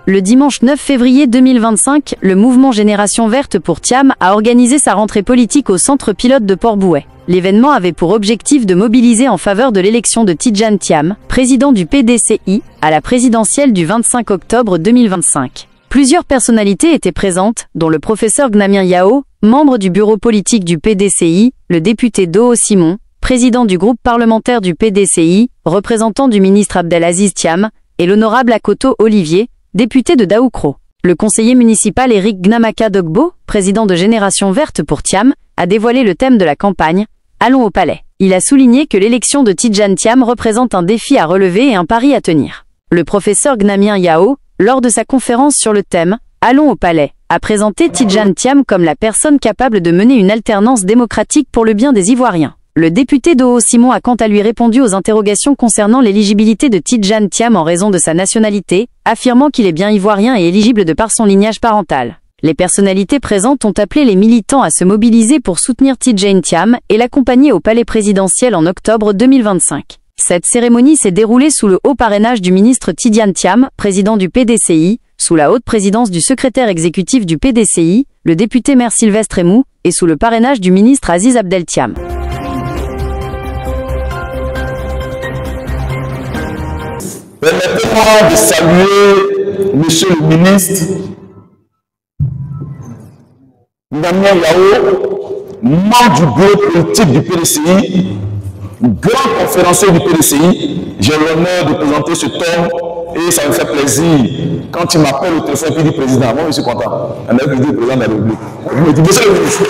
Le dimanche 9 février 2025, le mouvement Génération Verte pour Thiam a organisé sa rentrée politique au centre pilote de Port-Bouët. L'événement avait pour objectif de mobiliser en faveur de l'élection de Tidjane Thiam, président du PDCI, à la présidentielle du 25 octobre 2025. Plusieurs personnalités étaient présentes, dont le professeur Gnamien Yao, membre du bureau politique du PDCI, le député Doo Simon, président du groupe parlementaire du PDCI, représentant du ministre Abdelaziz Thiam, et l'honorable Akoto Olivier, député de Daoukro. Le conseiller municipal Éric Gnamaka Dogbo, président de Génération Verte pour Thiam, a dévoilé le thème de la campagne « Allons au palais ». Il a souligné que l'élection de Tidjane Thiam représente un défi à relever et un pari à tenir. Le professeur Gnamien Yao, lors de sa conférence sur le thème « Allons au palais », a présenté Tidjane Thiam comme la personne capable de mener une alternance démocratique pour le bien des Ivoiriens. Le député Doo Simon a quant à lui répondu aux interrogations concernant l'éligibilité de Tidjane Thiam en raison de sa nationalité, affirmant qu'il est bien ivoirien et éligible de par son lignage parental. Les personnalités présentes ont appelé les militants à se mobiliser pour soutenir Tidjane Thiam et l'accompagner au palais présidentiel en octobre 2025. Cette cérémonie s'est déroulée sous le haut parrainage du ministre Tidjane Thiam, président du PDCI, sous la haute présidence du secrétaire exécutif du PDCI, le député maire Sylvestre Emou, et sous le parrainage du ministre Aziz Abdel Thiam. Permettez-moi de saluer Monsieur le ministre Gnamien Yao, membre du bureau politique du PDCI, grand conférencier du PDCI. J'ai l'honneur de présenter ce homme et ça me fait plaisir. Quand il m'appelle au téléphone et dit président, moi je suis content. Un autre qui dit président de la République. Je me dis, monsieur le ministre,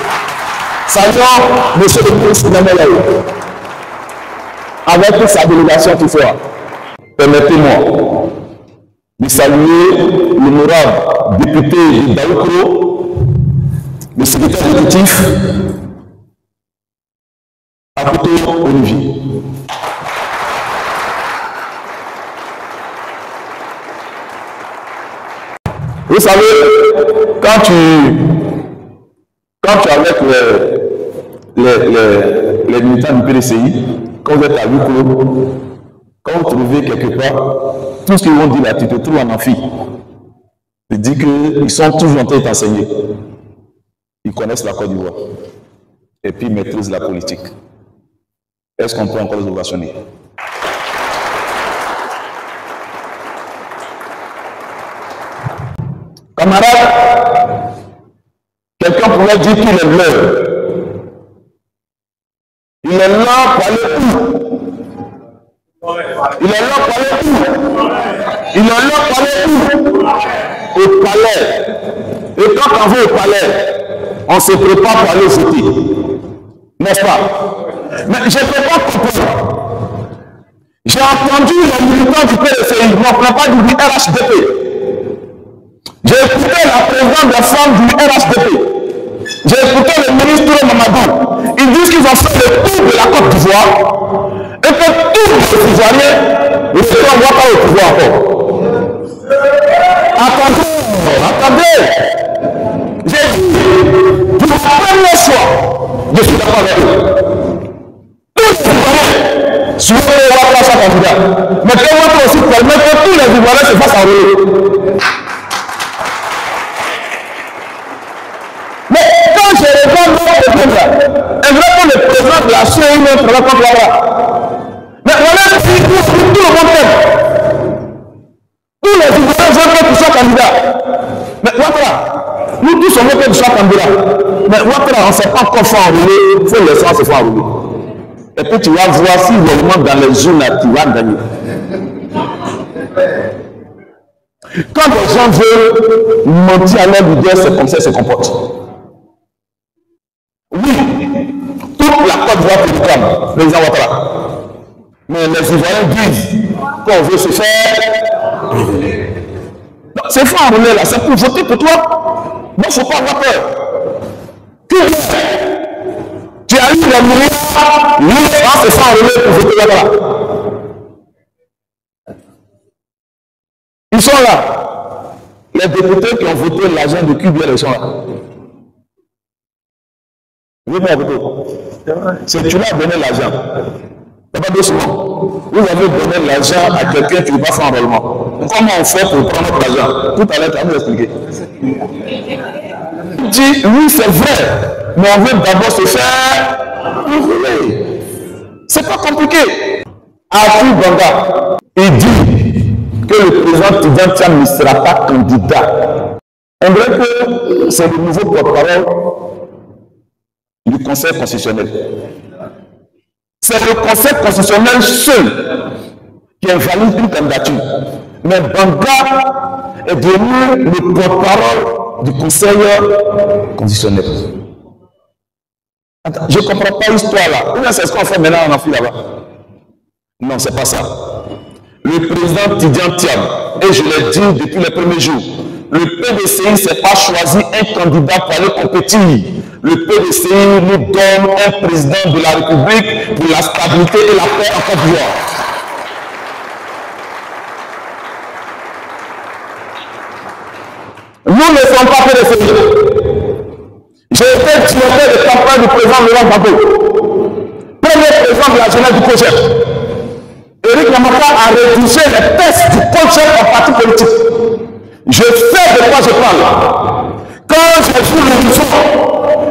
saluons monsieur le ministre Gnamien Yao, avec sa délégation qui fera. Permettez-moi de saluer l'honorable député de Daoukro, le secrétaire exécutif, Akoto Olivier. Vous savez, quand tu es avec les militants du PDCI, quand vous êtes à Daoukro, quand vous trouvez quelque part, tout ce qu'ils vont dire là, tu te trouves en amphi. Je dis qu'ils sont toujours en train d'enseigner. Ils connaissent la Côte d'Ivoire. Et puis ils maîtrisent la politique. Est-ce qu'on peut encore les ovationner? Camarades, quelqu'un pourrait dire qu'il est l'heure. Il est là pour aller où? Il est là pour aller où? Il est là pour aller où? Au palais. Et quand on va au palais, on se prépare pour aller voter. N'est-ce pas? Mais je ne peux pas comprendre. J'ai entendu les militants du PDCI, non pas du RHDP. J'ai écouté la présidente des femmes du RHDP. J'ai écouté le ministre Mamadou. Ils disent qu'ils ont fait le tour de la Côte d'Ivoire et que tous les Ivoiriens ne seront pas au pouvoir encore. Attendez. J'ai dit, du premier choix, je suis d'accord avec eux. Tous les Ivoiriens souhaitent avoir place à candidat. Mais que moi aussi permettre que tous les Ivoiriens se fassent enrôler. Mais quand je regarde notre président, exactement le président de la CEI, notre rencontre là-bas. Mais voilà tout le monde aime. Tous les Ivoiriens veulent que tu sois candidat. Mais voilà, nous tous on veut que tu sois candidat. Mais voilà, on ne sait pas comment faire enrouler, il faut laisser se faire enrouler. Et puis tu vas voir si vraiment dans les zones là, tu vas gagner. Quand les gens veulent mentir à leur leader, c'est comme ça qu'ils se comportent. Oui, toute la Côte d'Ivoire te réclame, président Ouattara. Mais les Ivoiriens disent qu'on veut se faire. C'est fort enrouler là, c'est pour voter pour toi. Non, il ne faut pas avoir peur. Tu as eu les milliards, l'État se fait enrouler pour voter là-bas. Ils sont là. Les députés qui ont voté l'argent de QBL, ils sont là. Oui, mais c'est tu leur as donné l'argent. Il n'y a pas doucement. Vous avez donné l'argent à quelqu'un qui ne va pas faire enrôlement. Comment on fait pour prendre notre argent? Tout à l'heure, tu vas vous expliquer. Il dit, oui, c'est vrai, mais on veut d'abord se faire enrôler. C'est pas compliqué. Atou Banga, il dit que le président Tidjane Thiam ne sera pas candidat. On dirait que c'est le nouveau porte-parole du Conseil constitutionnel. C'est le Conseil constitutionnel seul qui invalide une candidature. Mais Banga est devenu le porte-parole du Conseil constitutionnel. Attends, je ne comprends pas l'histoire là. C'est ce qu'on fait maintenant en Afrique là-bas. Non, c'est pas ça. Le président Tidjane Thiam, et je l'ai dit depuis les premiers jours, le PDCI ne s'est pas choisi un candidat pour aller compétir. Le PDCI nous donne un président de la République pour la stabilité et la paix en Côte d'Ivoire. Nous ne sommes pas PDCI. J'ai été directeur de campagne du président Laurent Gbagbo, premier président de la jeunesse du projet. Éric Lamaka a rédigé les tests du projet en parti politique. Je sais de quoi je parle. Quand j'ai vu l'horizon,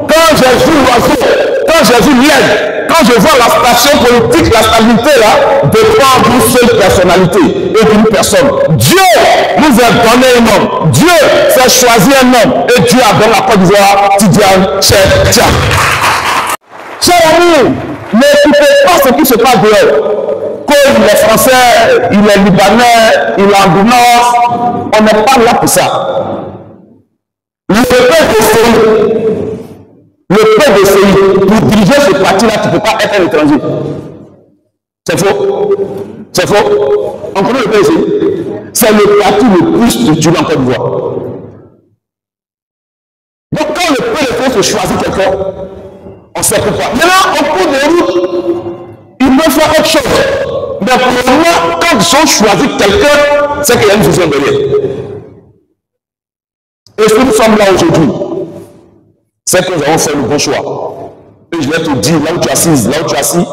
quand j'ai vu l'oiseau, quand j'ai vu l'aigle, quand je vois la station politique, la stabilité là, dépend d'une seule personnalité et d'une personne. Dieu nous a donné un homme. Dieu s'est choisi un homme. Et Dieu a donné la Côte d'Ivoire, Tidjane Thiam. Chers amis, n'écoutez pas ce qui se passe dehors. Comme les Français, il est Libanais, il est Ambulance, on n'est pas là pour ça. Le PDCI, pour diriger ce parti-là, tu ne peux pas être un étranger. C'est faux. C'est faux. On connaît le PDCI. C'est le parti le plus structuré en Côte d'Ivoire. Donc quand le PDCI se choisit quelqu'un, on ne sait pourquoi. Maintenant, en cours de route, il veut faire autre chose. Mais pour moi, quand ils ont choisi quelqu'un, c'est qu'il y a une vision derrière. Et si nous sommes là aujourd'hui, c'est que nous avons fait le bon choix. Et je vais te dire, là où tu es assise, là où tu es assis,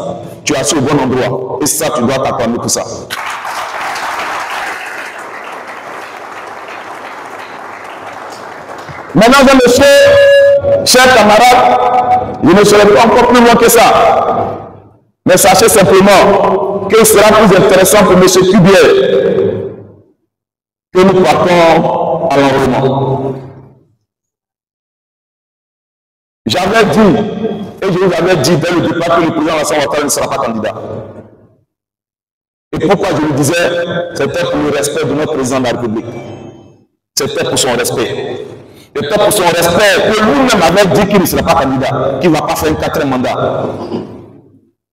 tu es assis au bon endroit. Et ça, tu dois t'attendre pour ça. Maintenant, monsieur, chers camarades, je ne serai pas encore plus loin que ça. Mais sachez simplement qu'il sera plus intéressant pour M. Kubier que nous partons à l'enrôlement. J'avais dit, et je vous avais dit dès le départ que le président Alassane Ouattara ne sera pas candidat. Et pourquoi je le disais? C'était pour le respect de notre président de la République. C'était pour son respect. C'était pour son respect que lui-même avait dit qu'il ne sera pas candidat, qu'il ne va pas faire un 4e mandat.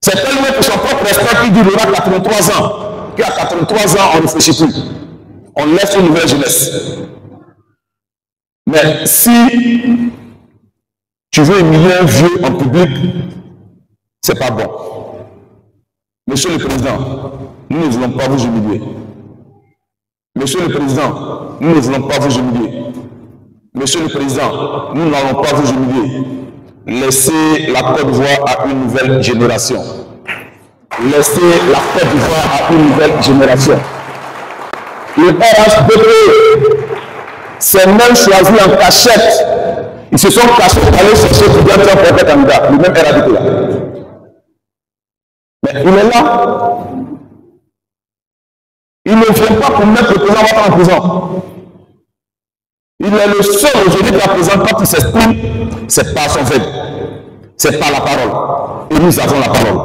C'est tellement pour son propre respect qu'il dit qu'il aura 83 ans. Qu'à 83 ans, on ne réfléchit plus. On laisse une nouvelle jeunesse. Mais si tu veux humilier un vieux en public, c'est pas bon. Monsieur le Président, nous ne voulons pas vous humilier. Monsieur le Président, nous ne voulons pas vous humilier. Monsieur le Président, nous n'allons pas vous humilier. Laissez la Côte d'Ivoire à une nouvelle génération. Laissez la Côte d'Ivoire à une nouvelle génération. Le RHDP s'est même choisi en cachette. Ils se sont cachés pour aller chercher Tidjane Thiam pour être candidat. Le même RHDP là. Mais il est là. Il ne vient pas pour mettre le président Ouattara en prison. Il est le seul aujourd'hui qui a présenté qui s'exprime, c'est pas son fait, c'est pas la parole. Et nous avons la parole.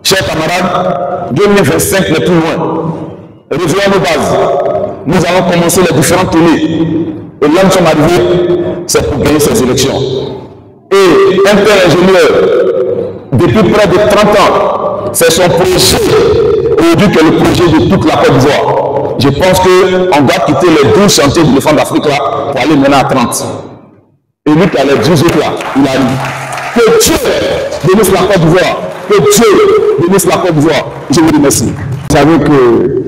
Chers camarades, 2025 n'est plus loin. Revenons nos bases. Nous allons commencer les différentes tournées. Et là, nous sommes arrivés, c'est pour gagner ces élections. Et un père ingénieur, depuis près de 30 ans, c'est son projet, aujourd'hui que le projet de toute la Côte d'Ivoire. Je pense qu'on doit quitter les 12 chantiers de l'éléphant d'Afrique là pour aller maintenant à 30. Et lui qui a les 12 autres là, il arrive. Que Dieu bénisse la Côte d'Ivoire. Que Dieu bénisse la Côte d'Ivoire. Je vous remercie. Vous savez que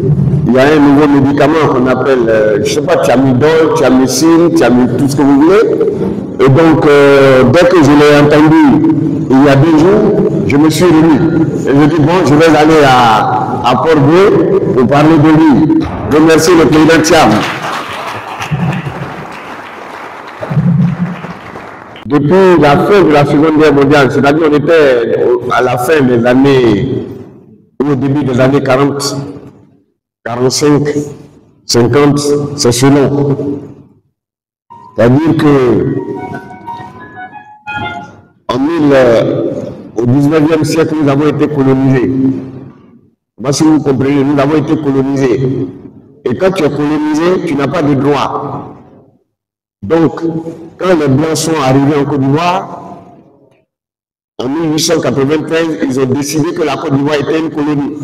il y a un nouveau médicament qu'on appelle, je ne sais pas, thiamidol, thiamicine, tout ce que vous voulez. Et donc, dès que je l'ai entendu, il y a 2 jours, je me suis remis. Et je dis, bon, je vais aller à Port-Bouet pour parler de lui. Remercier le président Thiam. Depuis la fin de la Seconde Guerre mondiale, c'est-à-dire on était à la fin des années, au début des années 40, 45, 50, c'est selon. C'est-à-dire que au 19e siècle, nous avons été colonisés. Si vous comprenez, nous avons été colonisés. Et quand tu es colonisé, tu n'as pas de droit. Donc, quand les Blancs sont arrivés en Côte d'Ivoire, en 1893, ils ont décidé que la Côte d'Ivoire était une colonie.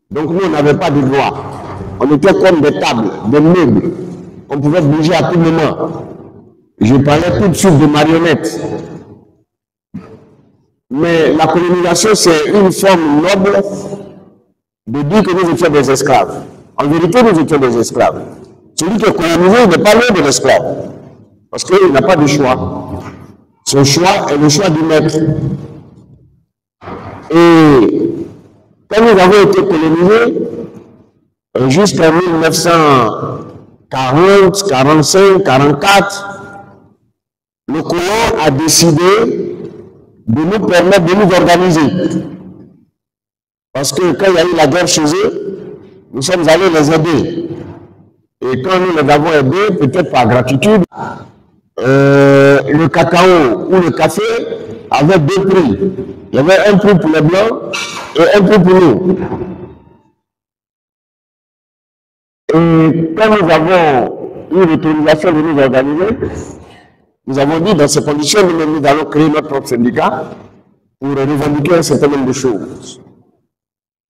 Donc nous, on n'avait pas de droit. On était comme des tables, des meubles. On pouvait bouger à tout moment. Je parlais tout de suite de marionnettes. Mais la colonisation, c'est une forme noble de dire que nous étions des esclaves. En vérité, nous étions des esclaves. Celui qui est colonisé, il n'est pas loin de l'esclave. Parce qu'il n'a pas de choix. Son choix est le choix du maître. Et quand nous avons été colonisés, jusqu'en 1940, 45, 44, le colon a décidé de nous permettre de nous organiser. Parce que quand il y a eu la guerre chez eux, nous sommes allés les aider. Et quand nous les avons aidés, peut-être par gratitude, le cacao ou le café avait 2 prix. Il y avait un prix pour les Blancs et un prix pour nous. Et quand nous avons eu l'autorisation de nous organiser, nous avons dit dans ces conditions, nous allons créer notre propre syndicat pour revendiquer un certain nombre de choses.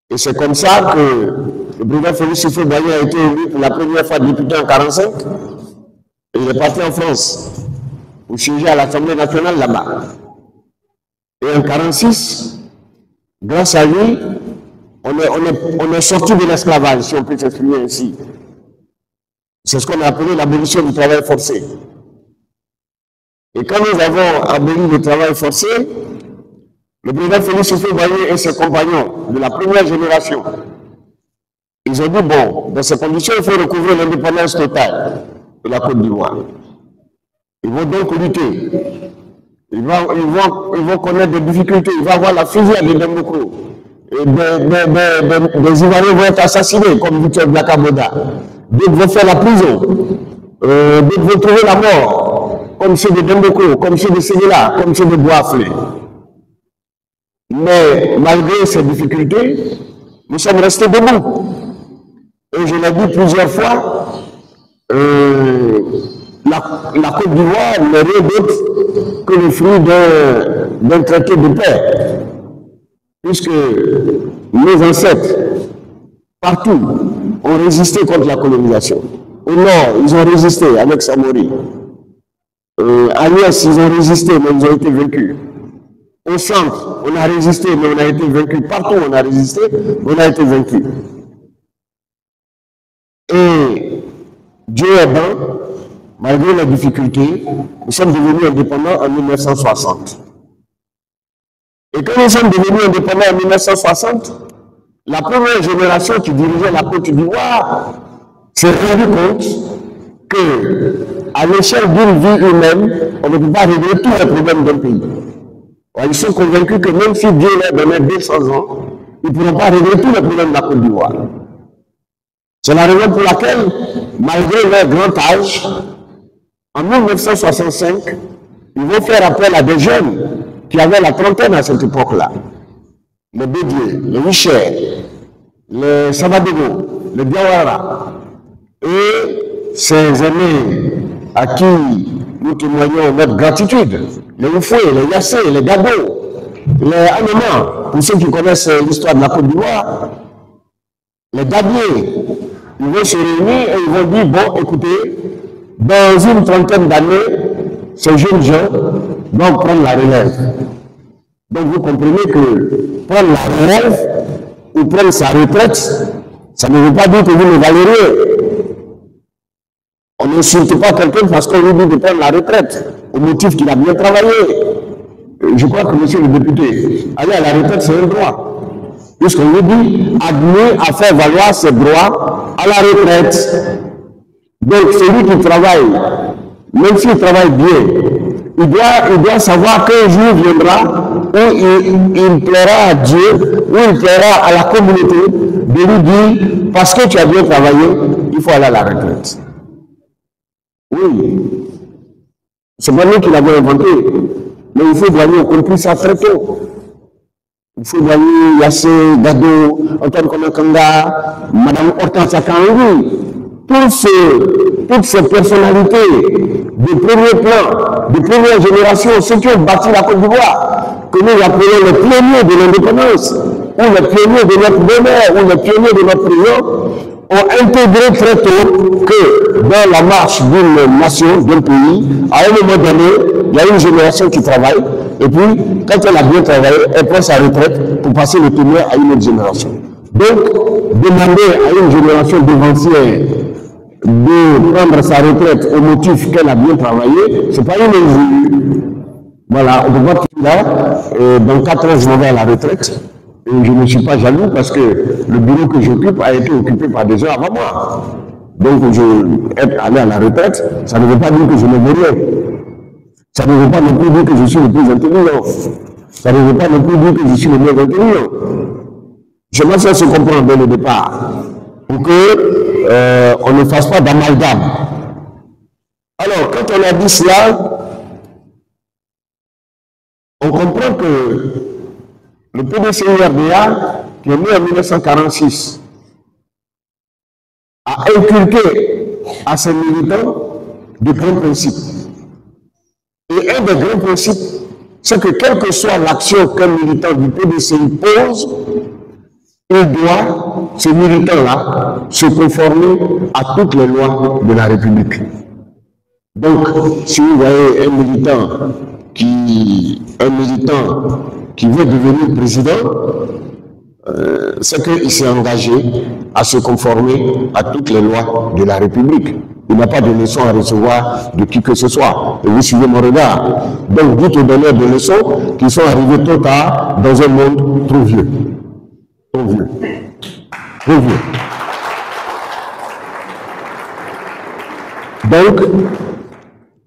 Et c'est comme ça que le président Félix Houphouët-Boigny a été élu pour la première fois député en 1945. Et il est parti en France pour siéger à l'Assemblée nationale là-bas. Et en 1946, grâce à lui, on est sorti de l'esclavage, si on peut s'exprimer ainsi. C'est ce qu'on a appelé l'abolition du travail forcé. Et quand nous avons aboli le travail forcé, le président Félix Houphouët-Boigny et ses compagnons de la première génération, ils ont dit, bon, dans ces conditions, il faut recouvrir l'indépendance totale de la Côte d'Ivoire. Ils vont donc lutter. Ils vont connaître des difficultés. Il va y avoir la fusillade de Demboko. Des Ivoiriens vont être assassinés, comme Victor Blakaboda. D'autres vont faire la prison. D'autres vont trouver la mort, comme ceux de Demboko, comme ceux de Séguéla, comme ceux de Boaflé. Mais malgré ces difficultés, nous sommes restés debout. Et je l'ai dit plusieurs fois, la Côte d'Ivoire n'est rien d'autre que le fruit d'un traité de paix. Puisque nos ancêtres, partout, ont résisté contre la colonisation. Au nord, ils ont résisté avec Samori. À l'ouest, ils ont résisté, mais ils ont été vaincus. Au centre, on a résisté, mais on a été vaincu. Partout, on a résisté, on a été vaincu. Et Dieu est bon, malgré les difficultés, nous sommes devenus indépendants en 1960. Et quand nous sommes devenus indépendants en 1960, la première génération qui dirigeait la Côte d'Ivoire s'est rendu compte que, à l'échelle d'une vie humaine, on ne peut pas régler tous les problèmes d'un pays. Ils sont convaincus que même si Dieu leur donnait 200 ans, ils ne pourront pas régler tous les problèmes de la Côte d'Ivoire. C'est la raison pour laquelle, malgré leur grand âge, en 1965, ils vont faire appel à des jeunes qui avaient la trentaine à cette époque-là. Les Bédier, les Wicher, les Savadogo, les Diawara, et ces aînés à qui nous témoignons notre gratitude, les Oufoué, les Yassé, les Gabo, les Anoma, pour ceux qui connaissent l'histoire de la Côte d'Ivoire, les Dabier, ils vont se réunir et ils vont dire, bon, écoutez, dans une trentaine d'années, ces jeunes gens doivent prendre la relève. Donc vous comprenez que prendre la relève ou prendre sa retraite, Ça ne veut pas dire que vous ne valez rien. On n'insulte pas quelqu'un parce qu'on lui dit de prendre la retraite, au motif qu'il a bien travaillé. Je crois que monsieur le député, aller à la retraite, c'est un droit. Puisqu'on lui dit, admis à faire valoir ses droits à la retraite. Donc, celui qui travaille, même s'il travaille bien, il doit savoir qu'un jour viendra où il plaira à Dieu, où il plaira à la communauté de lui dire, parce que tu as bien travaillé, il faut aller à la retraite. Oui, c'est pas nous qui l'avons inventé, mais il faut gagner, on compris ça très tôt. Il faut gagner Yassé, Gado, Antoine Konakanga, Madame Hortense Akangui, toutes ces personnalités de premier plan, de première génération, ceux qui ont bâti la Côte d'Ivoire, que nous appelons les pionniers de l'indépendance, ou les pionniers de notre bonheur, ou les pionniers de notre union, ont intégré très tôt que dans la marche d'une nation, d'un pays, à un moment donné, il y a une génération qui travaille, et puis, quand elle a bien travaillé, elle prend sa retraite pour passer le témoin à une autre génération. Donc, demander à une génération devancière de prendre sa retraite au motif qu'elle a bien travaillé, ce n'est pas une injure. Voilà, on peut voir que là, dans 4 ans, je m'en vais à la retraite. Et je ne suis pas jaloux parce que le bureau que j'occupe a été occupé par des gens avant moi. Donc, être allé à la retraite, ça ne veut pas dire que je ne veux rien. Ça ne veut pas non plus dire que je suis le plus intelligent. Ça ne veut pas non plus dire que je suis le moins intelligent. J'aimerais ça se comprendre dès le départ, pour que on ne fasse pas d'amalgame. Alors, quand on a dit cela, on comprend que le PDCI-RDA, qui est né en 1946, a inculqué à ses militants de grands principes. Et un des grands principes, c'est que quelle que soit l'action qu'un militant du PDCI pose, il doit, ce militant-là, se conformer à toutes les lois de la République. Donc, si vous voyez un militant qui veut devenir président, c'est qu'il s'est engagé à se conformer à toutes les lois de la République. Il n'a pas de leçons à recevoir de qui que ce soit. Et vous suivez mon regard. Donc, dites aux donneurs de leçons qui sont arrivés trop tard dans un monde trop vieux. Trop vieux. Trop vieux. Donc,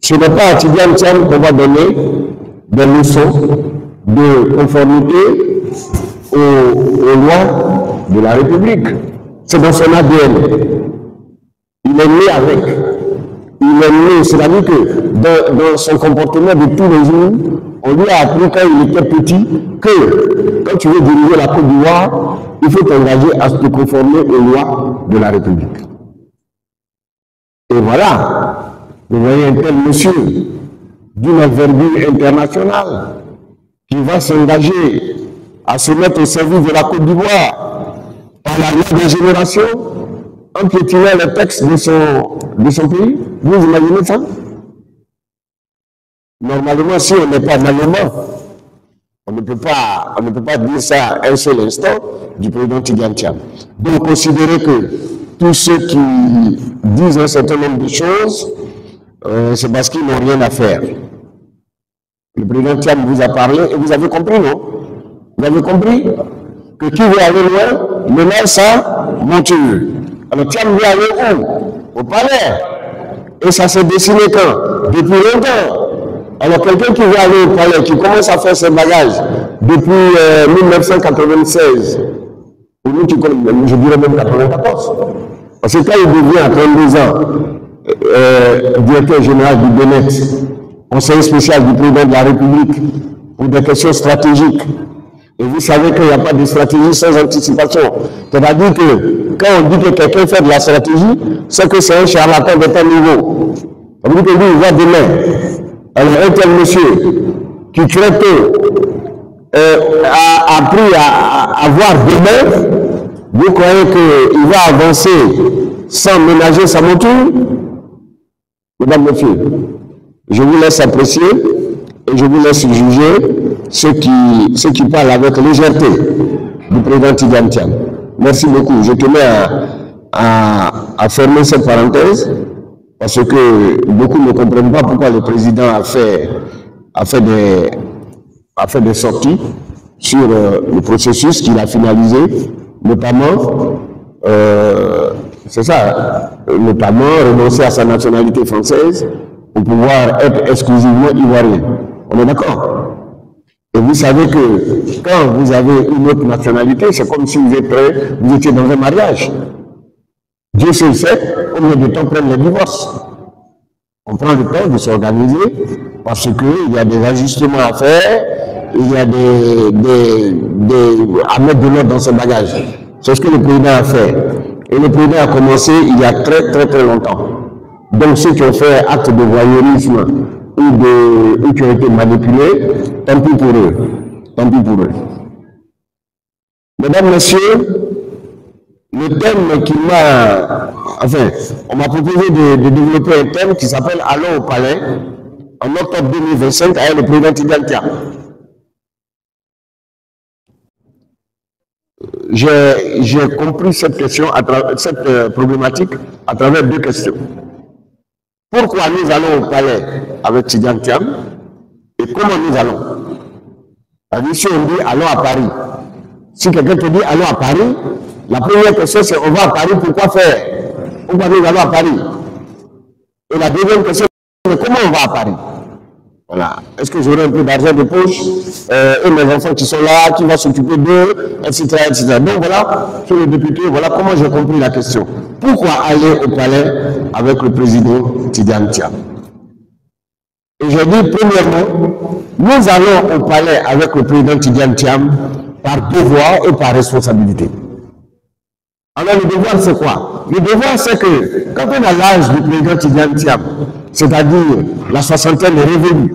ce n'est pas à Tidjane Thiam qu'on va donner des leçons de conformité aux lois de la République. C'est dans son ADN. Il est né avec. Il est né, c'est-à-dire que dans son comportement de tous les jours, on lui a appris quand il était petit que quand tu veux diriger la Côte d'Ivoire, il faut t'engager à te conformer aux lois de la République. Et voilà, vous voyez un tel monsieur d'une envergure internationale qui va s'engager à se mettre au service de la Côte d'Ivoire par la loi des générations, en piétinant les textes de son pays. Vous imaginez ça? Normalement, si on n'est pas allemand, on ne peut pas dire ça un seul instant du président Tidjane Thiam. Donc, considérez que tous ceux qui disent un certain nombre de choses, c'est parce qu'ils n'ont rien à faire. Le président Thiam vous a parlé et vous avez compris, non? Vous avez compris que qui veut aller loin menace sa monture. Alors Thiam veut aller où? Au palais. Et ça s'est dessiné quand? Depuis longtemps. Alors quelqu'un qui veut aller au palais, qui commence à faire ses bagages depuis 1996, ou nous, je dirais même 94. Parce que quand il devient à 32 ans directeur général du BNET, conseiller spécial du président de la République pour des questions stratégiques, et vous savez qu'il n'y a pas de stratégie sans anticipation. C'est-à-dire que quand on dit que quelqu'un fait de la stratégie, c'est que c'est un charlatan de tel niveau. On dit que lui, il voit demain. Alors, un tel monsieur qui très tôt a appris à voir demain, vous croyez qu'il va avancer sans ménager sa monture? Mesdames, messieurs, je vous laisse apprécier et je vous laisse juger ceux qui parlent avec légèreté du président Tidjane Thiam. Merci beaucoup. Je tenais à fermer cette parenthèse parce que beaucoup ne comprennent pas pourquoi le président a fait des sorties sur le processus qu'il a finalisé, notamment, c'est ça, notamment renoncer à sa nationalité française pour pouvoir être exclusivement ivoirien. On est d'accord? Et vous savez que quand vous avez une autre nationalité, c'est comme si vous étiez dans un mariage. Dieu seul sait combien de temps prennent les divorces. On prend le temps de s'organiser parce qu'il y a des ajustements à faire, il y a à mettre de l'ordre dans ce bagage. C'est ce que le président a fait. Et le président a commencé il y a très longtemps. Donc ceux qui ont fait acte de voyeurisme ou qui ont été manipulés, tant pis pour eux. Tant pis pour eux. Mesdames, Messieurs, le thème qui m'a... Enfin, on m'a proposé de développer un thème qui s'appelle « Allons au palais » en octobre 2025 avec le président Tidjane Thiam. J'ai compris cette question, cette problématique à travers deux questions. Pourquoi nous allons au palais avec Tidjane Thiam et comment nous allons? Si on dit allons à Paris, si quelqu'un te dit allons à Paris, la première question c'est on va à Paris, pourquoi faire? Pourquoi nous allons à Paris? Et la deuxième question c'est comment on va à Paris? Voilà. Est-ce que j'aurai un peu d'argent de poche et mes enfants qui sont là, qui vont s'occuper d'eux, etc., etc. Donc voilà, sur le député, voilà comment j'ai compris la question. Pourquoi aller au palais avec le président Tidjane Thiam? Et j'ai dit, premièrement, nous allons au palais avec le président Tidjane Thiam par devoir et par responsabilité. Alors le devoir c'est quoi? Le devoir c'est que quand on a l'âge du président Tidjane Thiam, c'est-à-dire la soixantaine est révolue,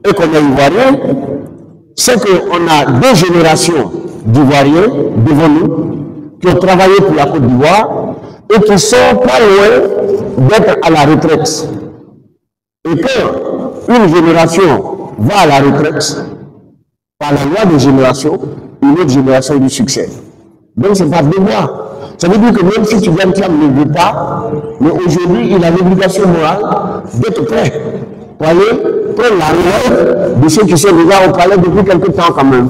et qu'on est ivoirien, c'est qu'on a deux générations d'Ivoiriens devant nous qui ont travaillé pour la Côte d'Ivoire et qui sont pas loin d'être à la retraite. Et quand une génération va à la retraite, par la loi de génération, une autre génération lui succède. Donc c'est par devoir. Ça veut dire que même si Tidjane Thiam ne veut pas, mais aujourd'hui il a l'obligation morale d'être prêt pour aller prendre la relève de ceux qui sont déjà au palais depuis quelque temps quand même,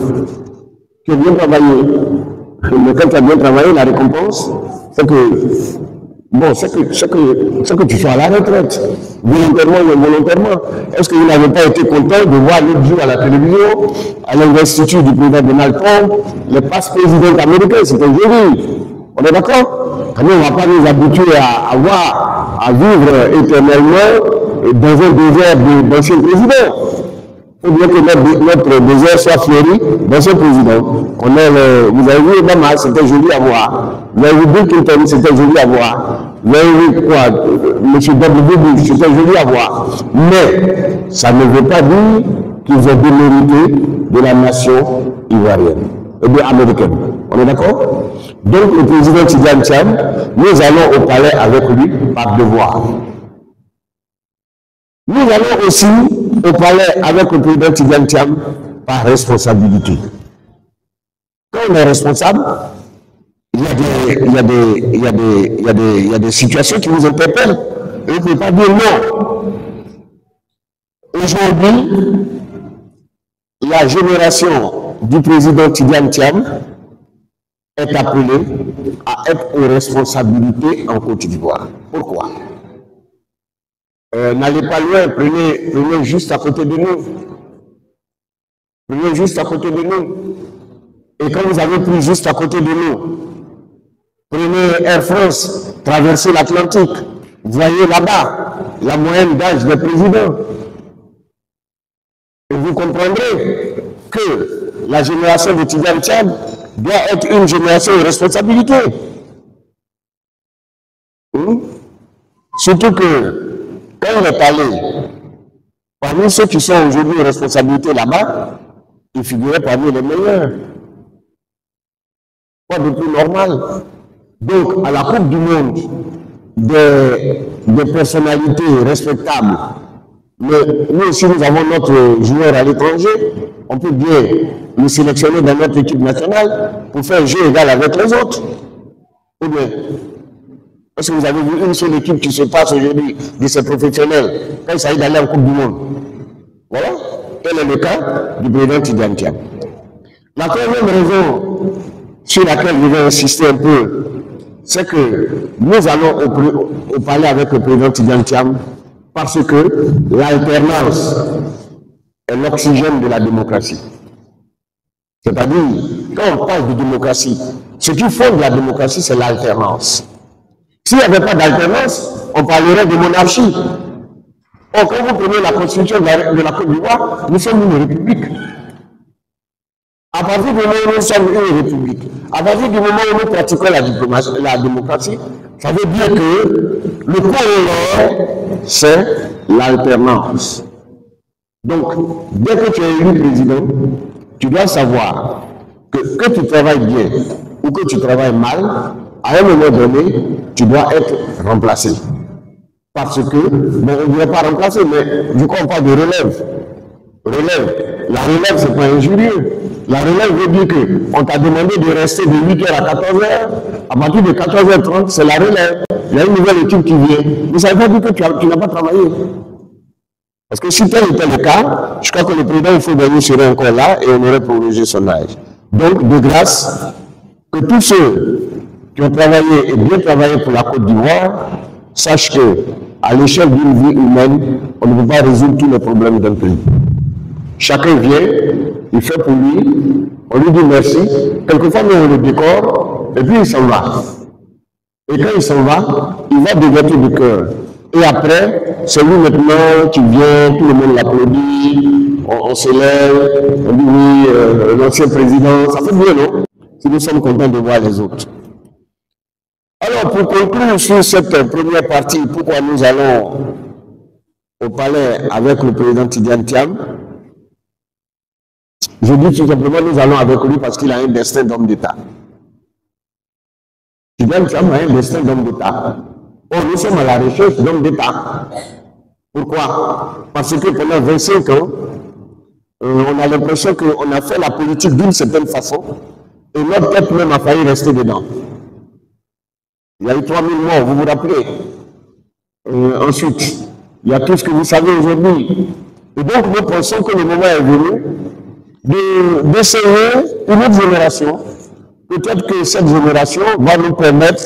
qui ont bien travaillé. Mais quand tu as bien travaillé, la récompense, c'est que, bon, c'est que tu sois à la retraite, volontairement ou involontairement. Est-ce que vous n'avez pas été content de voir l'autre jour à la télévision, à l'investiture du président Donald Trump, le passe-président américain, c'était joli. On est d'accord? On ne va pas nous habituer à vivre éternellement dans un désert d'anciens présidents. Il faut bien que notre désert soit fleuri d'anciens présidents. Vous avez vu Obama, c'était joli à voir. Vous avez vu Bill Clinton, c'était joli à voir. Vous avez vu quoi? M. W. Bush, c'était joli à voir. Mais ça ne veut pas dire qu'ils ont démérité de la nation ivoirienne et de américaine. On est d'accord? Donc le président Tidjane Thiam, nous allons au palais avec lui par devoir. Nous allons aussi au palais avec le président Tidjane Thiam par responsabilité. Quand on est responsable, il y a des situations qui nous interpellent. Et on ne peut pas dire non. Aujourd'hui, la génération du président Tidjane Thiam est appelée à être aux responsabilités en Côte d'Ivoire. Pourquoi? N'allez pas loin, prenez juste à côté de nous. Prenez juste à côté de nous. Et quand vous avez pris juste à côté de nous, prenez Air France, traversez l'Atlantique, voyez là-bas la moyenne d'âge des présidents. Et vous comprendrez que la génération de Tidjane Thiam doit être une génération de responsabilité. Surtout que quand on est allé, parmi ceux qui sont aujourd'hui aux responsabilités là-bas, ils figuraient parmi les meilleurs. Pas de plus normal. Donc, à la Coupe du Monde, des personnalités respectables, mais nous aussi nous avons notre joueur à l'étranger, on peut bien nous sélectionner dans notre équipe nationale pour faire un jeu égal avec les autres. Ou bien, est-ce que vous avez vu une seule équipe qui se passe aujourd'hui de ces professionnels quand il s'agit d'aller en Coupe du Monde? Voilà, tel est le cas du président Tidjane Thiam. La première raison sur laquelle je vais insister un peu, c'est que nous allons au palais avec le président Tidjane Thiam parce que l'alternance est l'oxygène de la démocratie. C'est-à-dire, quand on parle de démocratie, ce qui fonde la démocratie, c'est l'alternance. S'il n'y avait pas d'alternance, on parlerait de monarchie. Or, quand vous prenez la constitution de la Côte d'Ivoire, nous sommes une république. À partir du moment où nous sommes une république, à partir du moment où nous pratiquons la démocratie, ça veut dire que le corollaire, c'est l'alternance. Donc, dès que tu es élu président, tu dois savoir que tu travailles bien ou que tu travailles mal, à un moment donné, tu dois être remplacé. Parce que, bon, on ne dirait pas remplacer, mais je crois qu'on parle de relève. Relève. La relève, ce n'est pas injurieux. La relève veut dire qu'on t'a demandé de rester de 8h à 14h. À partir de 14h30, c'est la relève. Il y a une nouvelle équipe qui vient. Mais ça ne veut pas dire que tu n'as pas travaillé. Parce que si tel était le cas, je crois que le président il serait encore là et on aurait prolongé son âge. Donc, de grâce, que tous ceux qui ont travaillé et bien travaillé pour la Côte d'Ivoire sachent qu'à l'échelle d'une vie humaine, on ne peut pas résoudre tous les problèmes d'un pays. Chacun vient, il fait pour lui, on lui dit merci, quelquefois on le décore, et puis il s'en va. Et quand il s'en va, il va de gaieté du cœur. Et après, c'est lui maintenant qui vient, tout le monde l'applaudit, on se lève, on dit oui, l'ancien président, ça fait bien, non? Si nous sommes contents de voir les autres. Alors, pour conclure sur cette première partie, pourquoi nous allons au palais avec le président Tidjane Thiam, je dis tout simplement nous allons avec lui parce qu'il a un destin d'homme d'État. Tidjane Thiam a un destin d'homme d'État. Or, nous sommes à la recherche d'hommes d'État. Pourquoi? Parce que pendant 25 ans, on a l'impression qu'on a fait la politique d'une certaine façon et notre tête même a failli rester dedans. Il y a eu 3000 morts, vous vous rappelez? Ensuite, il y a tout ce que vous savez aujourd'hui. Et donc, nous pensons que le moment est venu d'essayer une autre génération. Peut-être que cette génération va nous permettre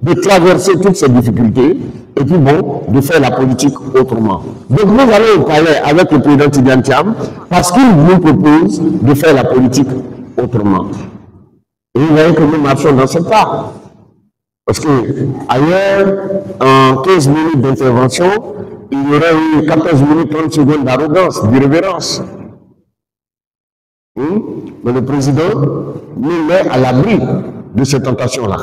de traverser toutes ces difficultés et puis bon, de faire la politique autrement. Donc nous allons au palais avec le président Tidjane Thiam parce qu'il nous propose de faire la politique autrement. Et vous voyez que nous marchons dans ce pas. Parce que ailleurs, en 15 minutes d'intervention, il y aurait eu 14 minutes 30 secondes d'arrogance, d'irrévérence. Mais le président nous met à l'abri de ces tentations-là.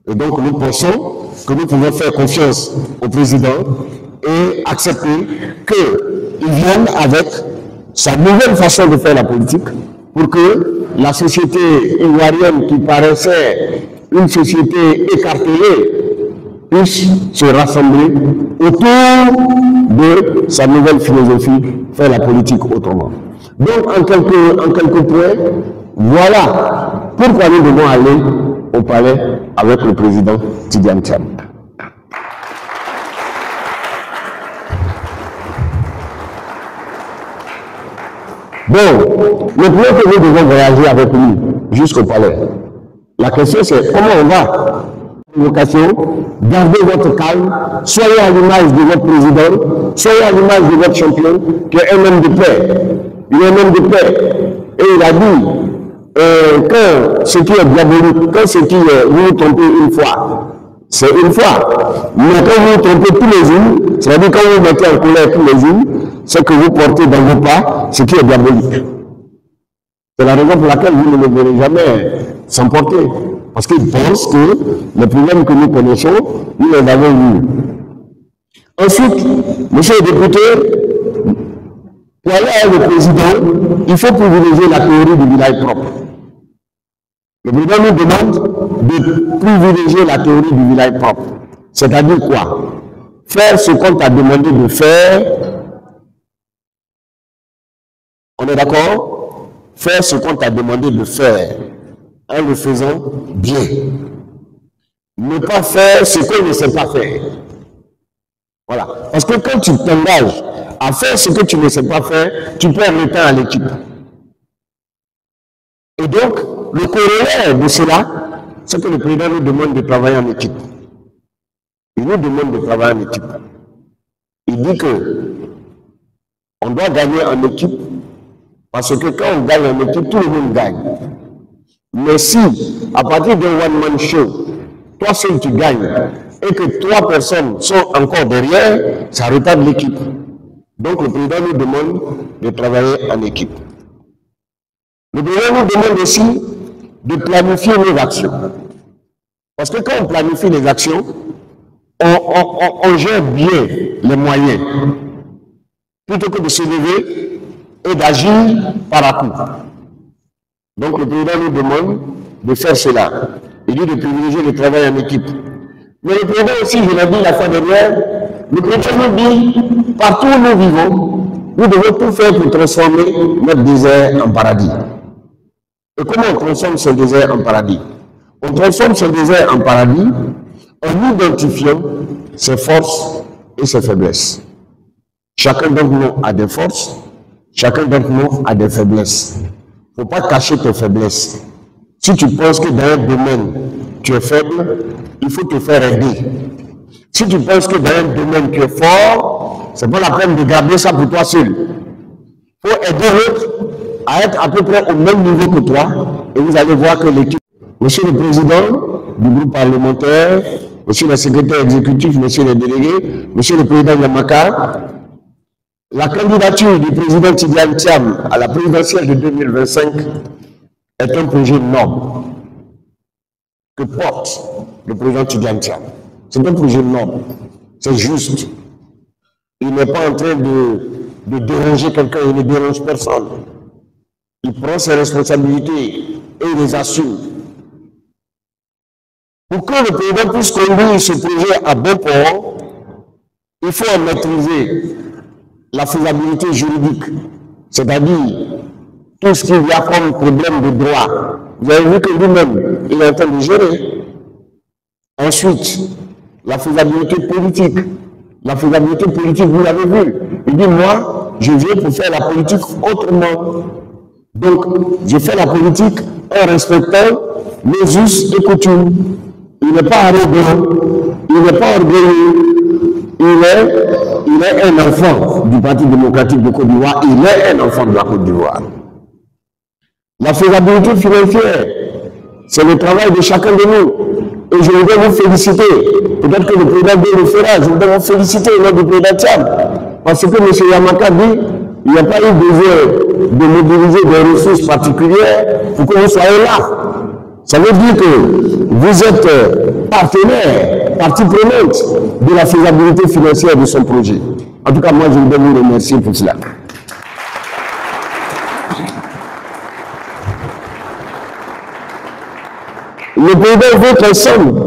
Et donc nous pensons que nous pouvons faire confiance au président et accepter qu'il vienne avec sa nouvelle façon de faire la politique pour que la société ivoirienne qui paraissait une société écartelée puisse se rassembler autour de sa nouvelle philosophie, faire la politique autrement. Donc en quelques points, voilà pourquoi nous devons aller au palais avec le président Tidjane Thiam. Bon, le point que nous devons voyager avec lui jusqu'au palais. La question c'est comment on va? Vocation, gardez votre calme, soyez à l'image de votre président, soyez à l'image de votre champion, qui est un homme de paix. Il est un homme de paix. Et il a dit, quand ce qui est diabolique, quand ce qui est, vous vous trompez une fois, c'est une fois. Mais quand vous vous trompez tous les jours, c'est-à-dire quand vous vous mettez en colère tous les jours, c'est que vous portez dans vos pas ce qui est diabolique. C'est la raison pour laquelle vous ne le verrez jamais s'emporter. Parce qu'ils pensent que les problèmes que nous connaissons, nous les avons vus. Ensuite, monsieur le député, pour aller avec le président, il faut privilégier la théorie du village propre. Le président nous demande de privilégier la théorie du village propre. C'est-à-dire quoi? Faire ce qu'on t'a demandé de faire. On est d'accord? faire ce qu'on t'a demandé de faire en le faisant bien. Ne pas faire ce qu'on ne sait pas faire. Voilà. Parce que quand tu t'engages à faire ce que tu ne sais pas faire, tu perds le temps à l'équipe. Et donc, le corollaire de cela, c'est que le président nous demande de travailler en équipe. Il nous demande de travailler en équipe. Il dit que on doit gagner en équipe parce que quand on gagne en équipe, tout le monde gagne. Mais si, à partir d'un one-man show, toi seul tu gagnes et que 3 personnes sont encore derrière, ça retarde l'équipe. Donc le président nous demande de travailler en équipe. Le président nous demande aussi de planifier nos actions. Parce que quand on planifie les actions, on gère bien les moyens. Plutôt que de se lever et d'agir par à-coup. Donc le président nous demande de faire cela. Il dit de privilégier le travail en équipe. Mais le président aussi, je l'ai dit la fois dernière, le président nous dit, partout où nous vivons, nous devons tout faire pour transformer notre désert en paradis. Et comment on transforme ce désert en paradis? On transforme ce désert en paradis en identifiant ses forces et ses faiblesses. Chacun d'entre nous a des forces, chacun d'entre nous a des faiblesses. Il ne faut pas cacher tes faiblesses. Si tu penses que dans un domaine, tu es faible, il faut te faire aider. Si tu penses que dans un domaine, tu es fort, ce n'est pas la peine de garder ça pour toi seul. Il faut aider l'autre à être à peu près au même niveau que toi, et vous allez voir que l'équipe... Monsieur le Président du groupe parlementaire, Monsieur le secrétaire exécutif, Monsieur le délégué, Monsieur le Président Yamaka, la candidature du président Tidjane Thiam à la présidentielle de 2025 est un projet noble que porte le président Tidjane Thiam. C'est un projet noble, c'est juste. Il n'est pas en train de déranger quelqu'un, il ne dérange personne. Il prend ses responsabilités et il les assume. Pour que le président puisse conduire ce projet à bon port, il faut en maîtriser la faisabilité juridique, c'est-à-dire tout ce qu'il y a comme problème de droit. Vous avez vu que lui-même, il est en train de gérer. Ensuite, la faisabilité politique. La faisabilité politique, vous l'avez vu. Il dit, moi, je viens pour faire la politique autrement. Donc, je fais la politique en respectant les us et coutumes. Il n'est pas arrogant, il n'est pas orgueilleux. Il est un enfant du Parti démocratique de Côte d'Ivoire, il est un enfant de la Côte d'Ivoire. La faisabilité financière, c'est le travail de chacun de nous. Et je voudrais vous féliciter. Peut-être que le président B le fera, je voudrais vous féliciter au nom du président Thiam. Parce que M. Yamaka dit, il n'y a pas eu besoin de mobiliser des ressources particulières pour que vous soyez là. Ça veut dire que vous êtes partenaire, partie prenante de la faisabilité financière de son projet. En tout cas, moi, je voudrais vous remercier pour cela. Le président veut qu'ensemble,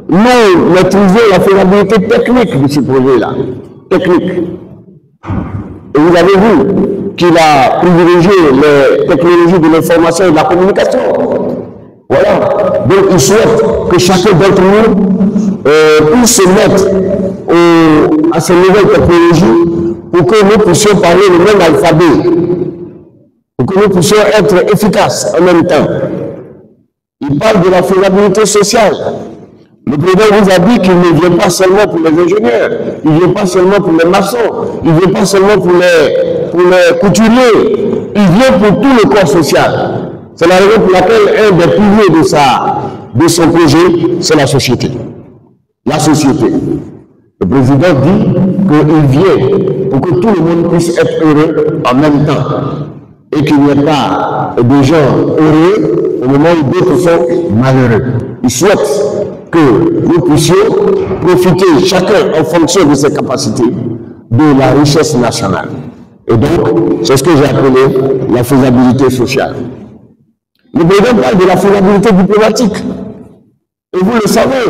nous maîtrisions la faisabilité technique de ce projet-là. Technique. Et vous avez vu qu'il a privilégié les technologies de l'information et de la communication. Voilà. Donc, il souhaite que chacun d'entre nous puisse se mettre à ces nouvelles technologies pour que nous puissions parler le même alphabet, pour que nous puissions être efficaces en même temps. Il parle de la faisabilité sociale. Le président vous a dit qu'il ne vient pas seulement pour les ingénieurs, il ne vient pas seulement pour les maçons, il ne vient pas seulement pour les couturiers, il vient pour tout le corps social. C'est la raison pour laquelle un des piliers de son projet, c'est la société. La société. Le président dit qu'il vient pour que tout le monde puisse être heureux en même temps. Et qu'il n'y ait pas de gens heureux au moment où d'autres sont malheureux. Il souhaite que nous puissions profiter chacun en fonction de ses capacités de la richesse nationale. Et donc, c'est ce que j'ai appelé la faisabilité sociale. Le président parle de la faisabilité diplomatique. Et vous le savez,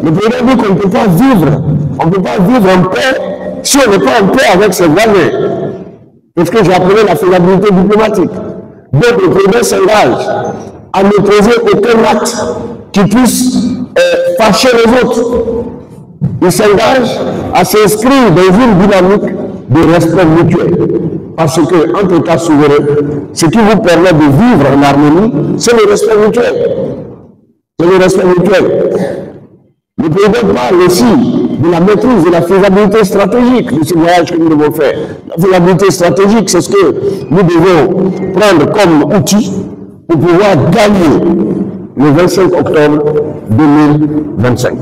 le président dit qu'on ne peut pas vivre en paix si on n'est pas en paix avec ses voisins. C'est ce que j'ai appelé la faisabilité diplomatique. Donc le président s'engage à ne poser aucun acte qui puisse fâcher les autres. Il s'engage à s'inscrire dans une dynamique de respect mutuel. Parce que, entre États souverains, ce qui vous permet de vivre en harmonie, c'est le respect mutuel. C'est le respect mutuel. Le président parle aussi de la maîtrise de la faisabilité stratégique de ce voyage que nous devons faire. La faisabilité stratégique, c'est ce que nous devons prendre comme outil pour pouvoir gagner le 25 octobre 2025.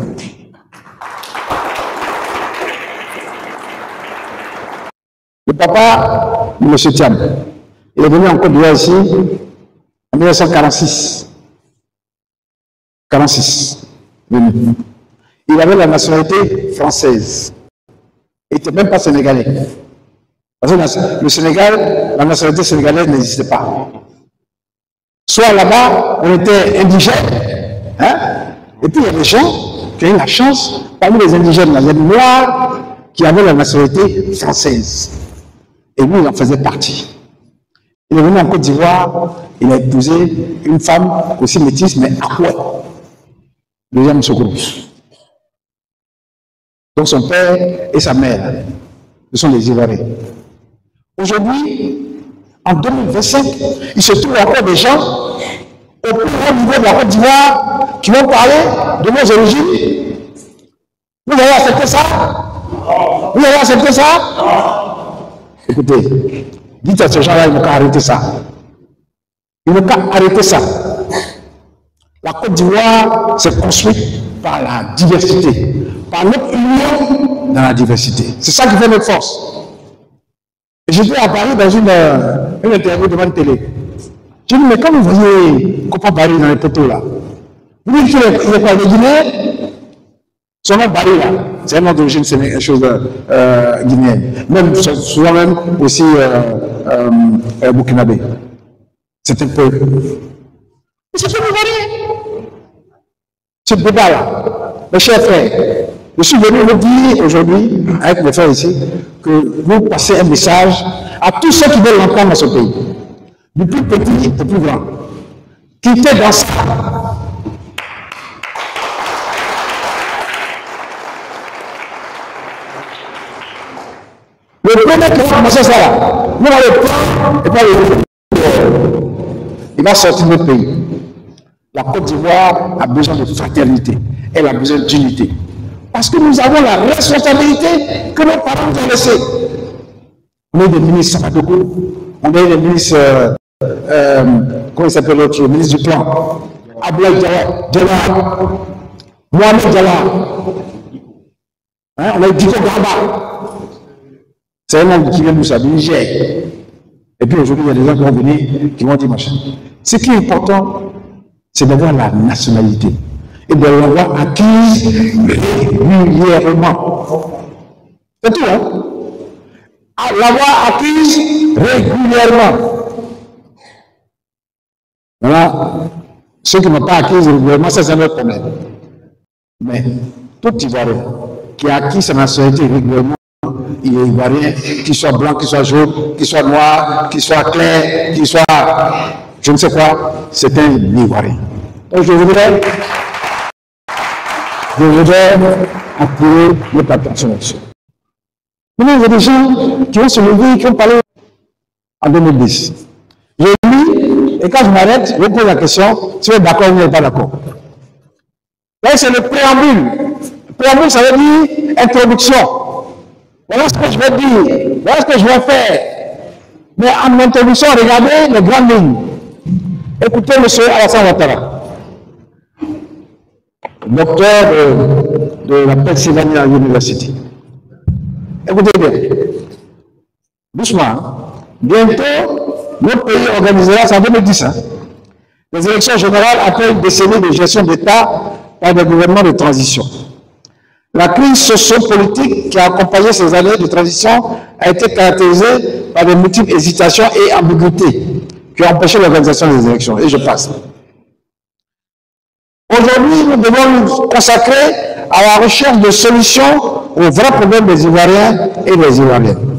Le papa de M. Thiam, il est venu en Côte d'Ivoire ici en 1946. 46. Il avait la nationalité française. Il n'était même pas sénégalais. Parce que le Sénégal, la nationalité sénégalaise n'existait pas. Soit là-bas, on était indigène, hein? Et puis il y a des gens qui ont eu la chance, parmi les indigènes, il y a des noirs qui avaient la nationalité française. Et lui, il en faisait partie. Il est venu en Côte d'Ivoire, il a épousé une femme aussi métisse, mais Akoué, deuxième Sokoro. Donc son père et sa mère, ce sont des Ivoiriens. Aujourd'hui, en 2025, il se trouve encore des gens au plus haut niveau de la Côte d'Ivoire qui vont parler de nos origines. Vous allez accepter ça? Vous allez accepter ça? Écoutez, dites à ces gens-là, ils n'ont qu'à arrêter ça. Ils n'ont qu'à arrêter ça. La Côte d'Ivoire s'est construite par la diversité, par notre union dans la diversité. C'est ça qui fait notre force. J'étais à Paris dans une interview devant une télé. J'ai dit, mais quand vous voyez Copa Barry dans les poteaux là, vous dites qu'il est pas de Guinée? Son nom Barry là, c'est un nom d'origine guinéenne. Même, souvent même aussi burkinabé. C'est un peu. C'est un Ivoirien. Ce débat là, mes chers frères, je suis venu vous dire aujourd'hui, avec mes frères ici, que vous passez un message à tous ceux qui veulent l'entendre dans ce pays, du plus petit au plus grand. Quittez dans ça. Le premier qui va commencer ça là, nous allons le prendre et pas le. Il va sortir de notre pays. La Côte d'Ivoire a besoin de fraternité, elle a besoin d'unité. Parce que nous avons la responsabilité que nos parents nous ont laissée. On a des ministres Samadoko, on a des ministres, comment il s'appelle l'autre, le ministre du Plan, Abdoulaye Diallo, Mohamed Diallo, hein, on a eu Diko Gamba. C'est un homme qui vient nous du Niger. Et puis aujourd'hui, il y a des gens qui vont venir, qui vont dire machin. Ce qui est important, c'est d'avoir la nationalité et de l'avoir acquise régulièrement. C'est tout, hein? L'avoir acquise régulièrement. Voilà. Ceux qui n'ont pas acquise régulièrement, ça c'est un autre problème. Mais tout Ivoirien qui a acquis sa nationalité régulièrement, il est Ivoirien, qu'il soit blanc, qu'il soit jaune, qu'il soit noir, qu'il soit clair, qu'il soit je ne sais quoi, c'est un Ivoirien. Donc je voudrais appuyer notre attention là-dessus. Maintenant, il y a des gens qui vont se lever, qui ont parlé en 2010. Je lis, et quand je m'arrête, je pose la question, si vous êtes d'accord ou vous n'êtes pas d'accord. Là, c'est le préambule. Le préambule, ça veut dire introduction. Voilà ce que je vais dire, voilà ce que je vais faire. Mais en introduction, regardez les grandes lignes. Écoutez M. Alassane Ouattara, docteur de la Pennsylvania University. Écoutez bien, doucement, hein? Bientôt, notre pays organisera, c'est en 2010, hein, les élections générales après une décennie de gestion d'État par des gouvernements de transition. La crise socio-politique qui a accompagné ces années de transition a été caractérisée par de multiples hésitations et ambiguïtés qui ont empêché l'organisation des élections. Et je passe. Aujourd'hui, nous devons nous consacrer à la recherche de solutions aux vrais problèmes des Ivoiriens et des Ivoiriennes.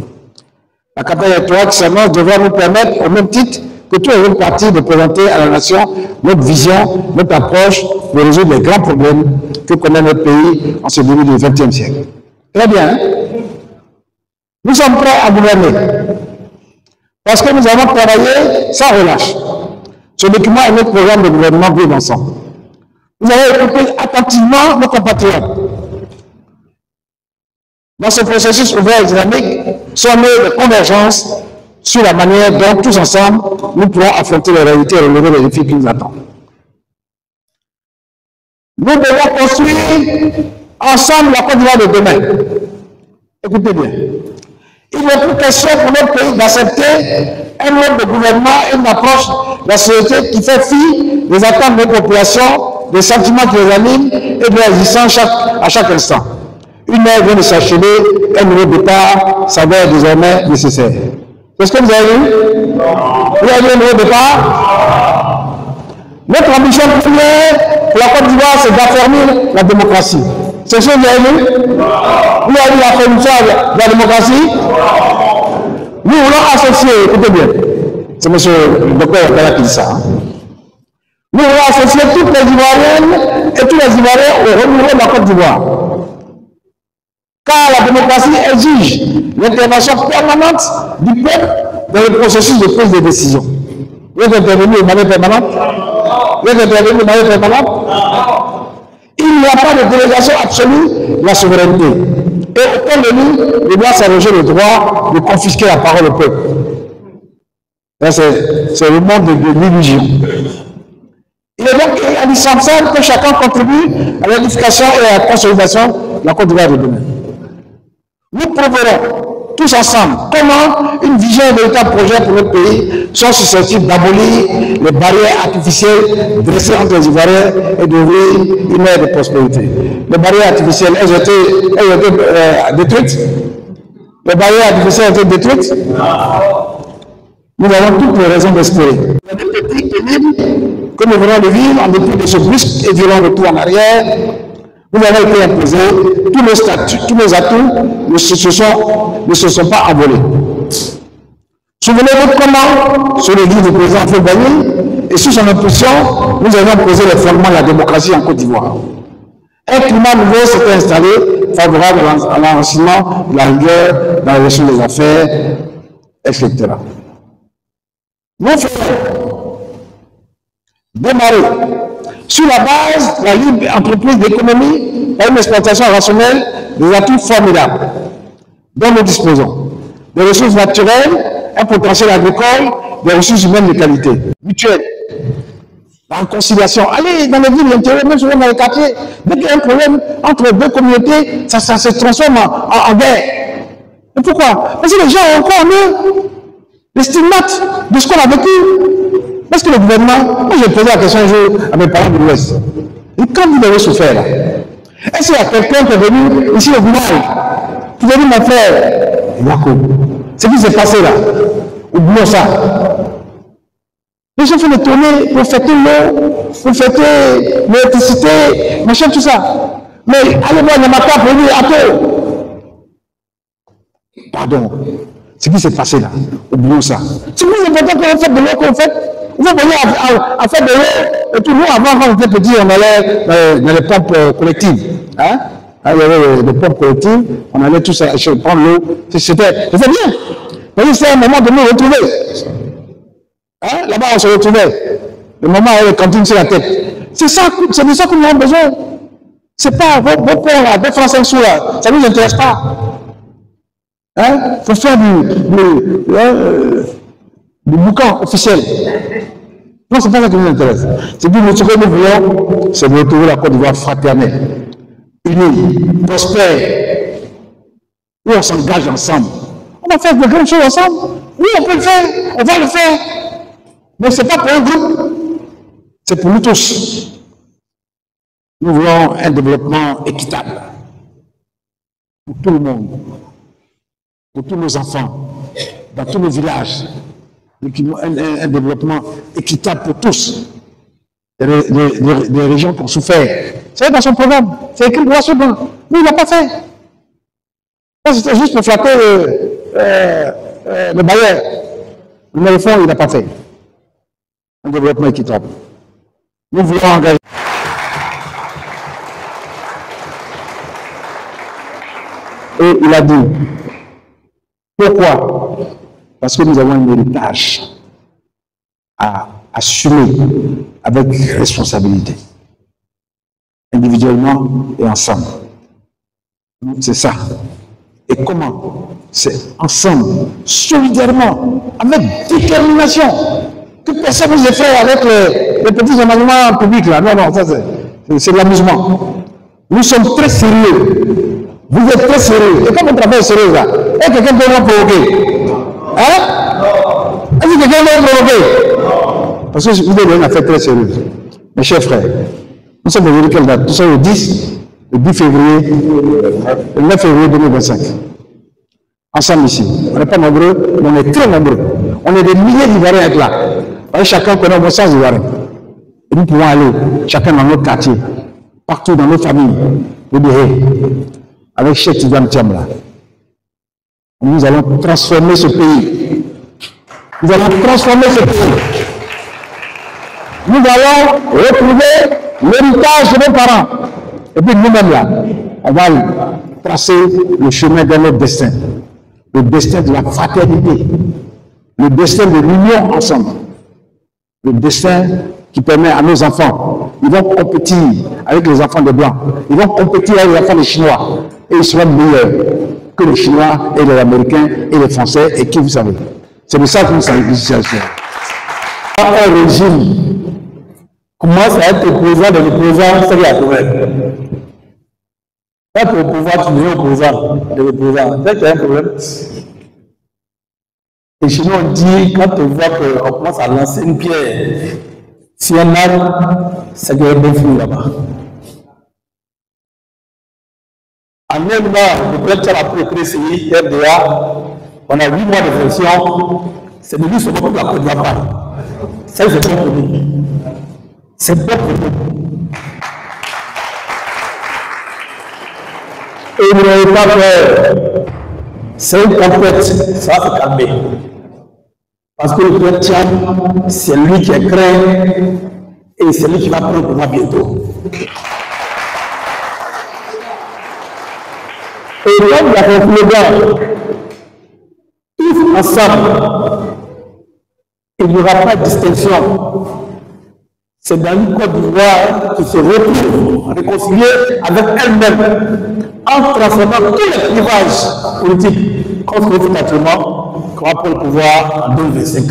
La campagne électorale qui s'annonce devra nous permettre, au même titre que tous les autres partis de présenter à la nation notre vision, notre approche pour résoudre les grands problèmes que connaît notre pays en ce début du XXe siècle. Très bien. Hein? Nous sommes prêts à gouverner. Parce que nous avons travaillé sans relâche. Ce document est notre programme de gouvernement Vivre ensemble. Nous avons écouté attentivement nos compatriotes. Dans ce processus ouvert et dynamique, sont nées des convergences sur la manière dont, tous ensemble, nous pourrons affronter les réalités et relever les défis qui nous attendent. Nous devons construire ensemble la Côte d'Ivoire de demain. Écoutez bien. Il n'est plus question pour notre pays d'accepter un mode de gouvernement et une approche de la société qui fait fi des attentes de nos populations, des sentiments qui les animent et de leur existence à chaque instant. Une ère vient de s'achever, un nouveau départ s'avère désormais nécessaire. Est-ce que vous avez vu? Vous avez vu un nouveau départ? Notre ambition première pour la Côte d'Ivoire, c'est d'affermir la démocratie. C'est ce que vous avez vu? Vous avez vu l'affirmation de la démocratie? Nous voulons associer, écoutez bien, c'est M. le docteur Yabala qui dit ça. Hein? Nous voulons associer toutes les Ivoiriennes et tous les Ivoiriens au renouveau de la Côte d'Ivoire. Car la démocratie exige l'intervention permanente du peuple dans le processus de prise de décision. Vous êtes intervenu de manière permanente? Vous êtes intervenu de manière permanente? Il n'y a pas de délégation absolue de la souveraineté. Et aucun de nous ne doit s'arroger le droit de confisquer la parole au peuple. C'est le monde de l'illusion. Il est donc indispensable que chacun contribue à l'édification et à la consolidation de la Côte d'Ivoire de demain. Nous prouverons tous ensemble comment une vision et un véritable projet pour notre pays sont susceptibles d'abolir les barrières artificielles dressées entre les Ivoiriens et d'ouvrir une ère de prospérité. Les barrières artificielles, elles ont été détruites. Les barrières artificielles ont été détruites. Nous avons toutes les raisons d'espérer. Il y a des petits pénibles que nous venons de vivre en dépit de ce brusque et violent retour en arrière. Nous avons été imposés, tous nos statuts, tous nos atouts ne se sont pas envolés. Souvenez-vous comment, sur le guide du président Foubayi et sous son impulsion, nous avons posé les fondements de la démocratie en Côte d'Ivoire. Un climat nouveau s'était installé, favorable à l'enracinement de la rigueur dans la gestion des affaires, etc. Nous faisons démarrer sur la base de la libre entreprise d'économie par une exploitation rationnelle des atouts formidables dont nous disposons. Des ressources naturelles, un potentiel agricole, des ressources humaines de qualité, mutuelles, la réconciliation. Allez dans les villes intérieures, même souvent dans les quartiers, dès qu'il y a un problème entre deux communautés, ça se transforme en guerre. Et pourquoi? Parce que les gens ont encore en eux les stigmates de ce qu'on a vécu. Parce que le gouvernement, moi j'ai posé la question un jour à mes parents de l'Ouest. Et quand vous avez souffert là, est-ce qu'il y a quelqu'un qui est venu ici au village, qui a dit mon frère, Yacoub, ce qui s'est passé là, oublions ça. Les gens font des tournées pour fêter l'eau, pour fêter l'électricité, machin, tout ça. Mais allez voir Yamaka pour dire Ato. Pardon, ce qui s'est passé là, oublions ça. C'est plus important que vous faites de l'eau qu'on fait. Vous venez à faire de l'eau, et tout. Nous, avant, quand on était petit, on allait dans les pompes collectives. Hein? Il y avait des pompes collectives, on allait tous prendre l'eau. C'était bien. Mais c'est un moment de nous retrouver. Hein? Là-bas, on se retrouvait. Le moment où les cantines sur la tête. C'est de ça que nous avons besoin. C'est pas vos points là, 2 francs 5 sous là, ça ne nous intéresse pas. Hein? Il faut faire du boucan officiel. Non, c'est pas ça qui nous intéresse. C'est que ce que nous voulons, c'est de retrouver la Côte d'Ivoire fraternelle, unie, prospère, où on s'engage ensemble. On va faire de grandes choses ensemble. Oui, on peut le faire, on va le faire. Mais ce n'est pas pour un groupe, c'est pour nous tous. Nous voulons un développement équitable pour tout le monde, pour tous nos enfants, dans tous nos villages. Un développement équitable pour tous. Des régions qui ont souffert. C'est dans son programme. C'est écrit droit sur blanc. Mais il ne l'a pas fait. C'était juste pour flatter le bailleur. Mais le fond, il n'a pas fait. un développement équitable. Nous voulons engager. Et il a dit, pourquoi? Parce que nous avons un héritage à assumer avec responsabilité, individuellement et ensemble. C'est ça. Et comment? C'est ensemble, solidairement, avec détermination, que personne ne nous effraie avec les petits aménagements publics là. Non, ça c'est de l'amusement. Nous sommes très sérieux. Vous êtes très sérieux. Et comme on travaille sérieux là, est-ce que quelqu'un peut nous provoquer? Hein? Est-ce que quelqu'un peut nous provoquer? Parce que vous avez une affaire très sérieuse. Mes chers frères, nous sommes aujourd'hui quelle date? Nous sommes le 10 février, le 9 février 2025. Ensemble ici. On n'est pas nombreux, mais on est très nombreux. On est des milliers d'Ivoiriens à être là. Chacun connaît au moins 100 Ivoiriens. Et nous pouvons aller, chacun dans notre quartier, partout dans nos familles, pour dire, avec Cheikh Tidjane Thiam là, nous allons transformer ce pays. Nous allons transformer ce pays. Nous allons retrouver l'héritage de nos parents. Et puis nous-mêmes là, on va tracer le chemin de notre destin. Le destin de la fraternité. Le destin de l'union ensemble. Le destin qui permet à nos enfants, ils vont compétir avec les enfants des Blancs. Ils vont compétir avec les enfants des Chinois. Et ils seront meilleurs que les Chinois et les Américains et les Français et qui vous savez. C'est de ça que nous savons. Un régime commence à être opposant de l'opposant, c'est la nouvelle. Quand tu es au pouvoir, tu deviens opposant de l'opposant. C'est qu'il y a un problème. Les Chinois ont dit, quand on voit qu'on commence à lancer une pierre, si un arbre, c'est qu'il y a un bon fruit là-bas. En même temps, le président a pu créer ce RDA, on a 8 mois de fonction, c'est de lui ce qu'on la Côte d'Ivoire. Ça, c'est bon pour nous. C'est bon pour nous. Et vous n'avez pas peur. C'est une tempête, ça va se calmer. Parce que le prince Thiam, c'est lui qui est créé et c'est lui qui va prendre le pouvoir bientôt. Et comme il y a un slogan, tous ensemble, il n'y aura pas de distinction. C'est dans une Côte d'Ivoire qui se retrouve réconciliée avec elle-même en transformant tous les clivages politiques contre le naturellement qu'on va prendre le pouvoir en 2025.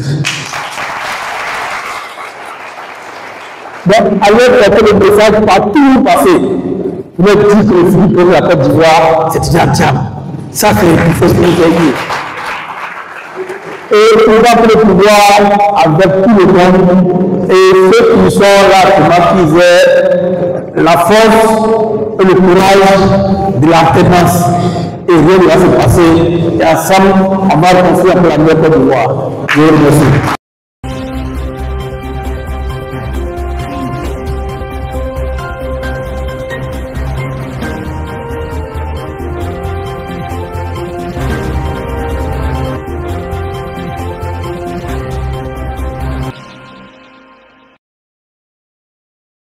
Donc, allez porter le message par tout le passé. Vous avez dit que le Philippe de la Côte d'Ivoire, c'est Tidjane Thiam. Ça, c'est une chose que vous avez dit. Et on va prendre le pouvoir avec tout le monde. Et ceux qui sont là, qui aient la force et le courage de l'alternance. Et rien ne va se passer. Et ensemble, on va construire un peu la meilleure Côte d'Ivoire. Je vous remercie.